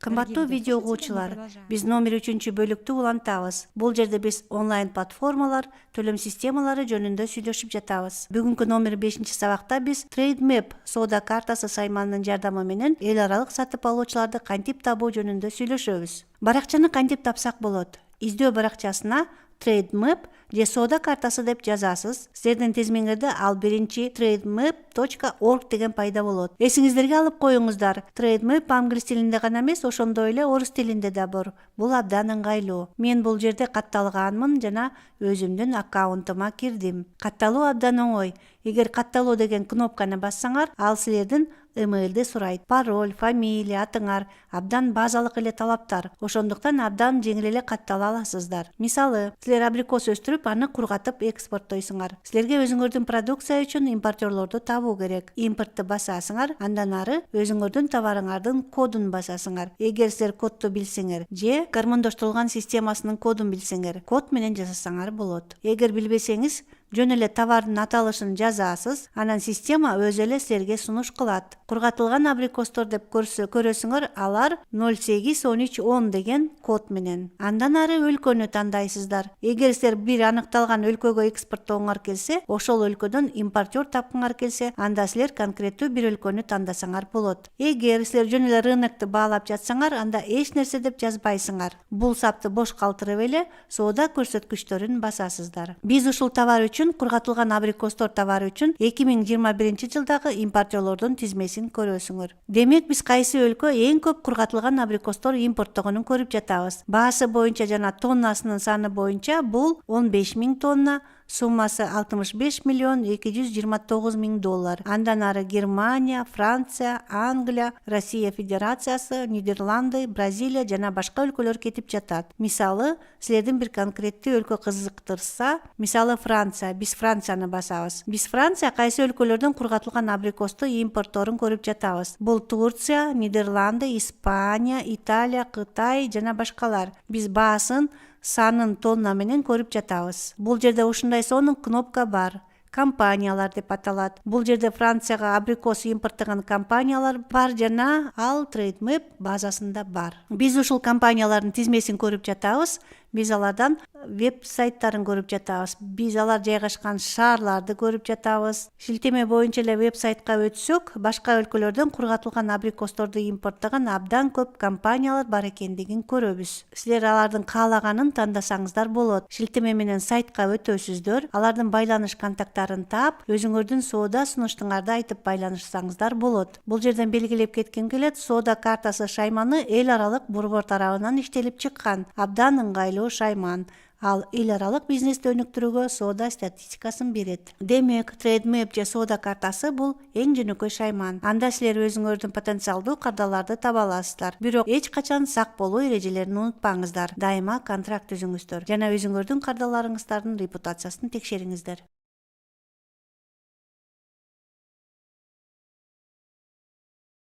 Кымбаттуу видео угуучулар, биз номер 3-бөлүктү улантабыз. Бул жерде биз онлайн платформалар, төлөм системалары жөнүндө сүйлөшүп жатабыз. Бүгүнкү номер 5-сабакта биз TradeMap соода картасы сайманынын жардамы менен эл аралык сатып алуучуларды кантип табуу жөнүндө сүйлөшөбүз. Баракчаны кантип тапсак болот? Издөө баракчасына TradeMap же соода картасы деп жазасыз. Сиздердин тизмеңерде ал биринчи trademap.org деген пайда болот. Эсиңиздерге алып коюңуздар. TradeMap англис тилинде гана эмес, ошондой эле орус тилинде да бар. Бул абдан ыңгайлуу. Мен бул жерде катталганмын жана өзүмдүн аккаунтума кирдим. Катталуу абдан оңой. Эгер катталуу деген кнопканы бассаңар, ал силердин эмейлди сурайт. Пароль, фамилия, атыңар абдан базалык эле талаптар. Ошондуктан абдан жеңил эле каттала аласыздар. Мисалы, силер абрикос өстүрүп, аны кургатып экспорттойсуңар. Силерге өзүңөрдүн продукция үчүн импортерлорду табуу керек. Импортты басасыңар, андан ары өзүңөрдүн товарыңардын кодун басасыңар. Эгер силер кодду билсеңер же гармондоштурулган системасынын кодун билсеңер, код менен жасасаңар болот. Эгер билбесеңиз, жөн эле товардын аталышын жазасыз, анан система өзү эле силерге сунуш кылат. Кургатылган абрикостор деп көрөсүңөр, алар 081310 деген код менен. Андан ары өлкөнү тандайсыздар. Эгер силер бир аныкталган өлкөгө экспорттооңор келсе, ошол өлкөдөн импортер тапкыңар келсе, анда силер конкреттүү бир өлкөнү тандасаңар болот. Эгер силер жөн эле рынокту баалап жатсаңар, анда эч нерсе деп жазбайсыңар. Бул сапты бош калтырып эле соода көрсөткүчтөрүн басасыздар. Биз ушул товар үчүн, кургатылган абрикостор товары үчүн 2021 жылдагы импортерлордун тизмесин көрөсүңөр. Демек, биз кайсы өлкө эң көп кургатылган абрикостор импорттогонун көрүп жатабыз. Баасы боюнча жана тоннасынын саны боюнча бул 15 000 тонна, суммасы 65 миллион 229 000 доллар. Андан ары Германия, Франция, Англия, Россия Федерациясы, Нидерланды, Бразилия жана башка өлкөлөр кетип жатат. Мисалы, силердин бир конкреттүү өлкө кызыктырса, мисалы Франция, биз Францияны басабыз. Биз Франция кайсы өлкөлөрдөн кургатылган абрикосту импортторун көрүп жатабыз. Бул Турция, Нидерланды, Испания, Италия, Кытай жана башкалар. Биз баасын, санын тонна менен көрүп жатабыз. Бул жерде ушундай сонун кнопка бар. Компаниялар деп аталат. Бул жерде Францияга абрикос импорттогон компаниялар бар жана ал TradeMap базасында бар. Биз ушул компаниялардын тизмесин көрүп жатабыз. Биз алардан веб-сайттарын көрүп жатабыз. Биз алар жайгашкан шаарларды көрүп жатабыз. Шилтеме боюнча эле веб-сайтка өтсөк, башка өлкөлөрдөн кургатылган абрикосторду импорттогон абдан көп компаниялар бар экендигин көрөбүз. Силер алардын каалаганын тандасаңыздар болот. Шилтеме менен сайтка өтөсүздөр, алардын байланыш контакттарын таап, өзүңөрдүн соода сунуштуңарды айтып байланышсаңыздар болот. Бул жерден белгилеп кетким келет, соода картасы шайманы эл аралык борбор тарабынан иштелип чыккан. Абдан ыңгайлуу шайман. Ал эл аралык бизнести өнүктүрүүгө соода статистикасын берет. Демек, TradeMap же соода картасы бул эң жөнөкөй шайман. Анда силер өзүңөрдүн потенциалдуу кардаларды таба аласыздар. Бирок эч качан сак болуу эрежелерин унутпаңыздар. Дайыма контракт түзүңүздөр жана өзүңөрдүн кардаларыңыздардын репутациясын текшериңиздер.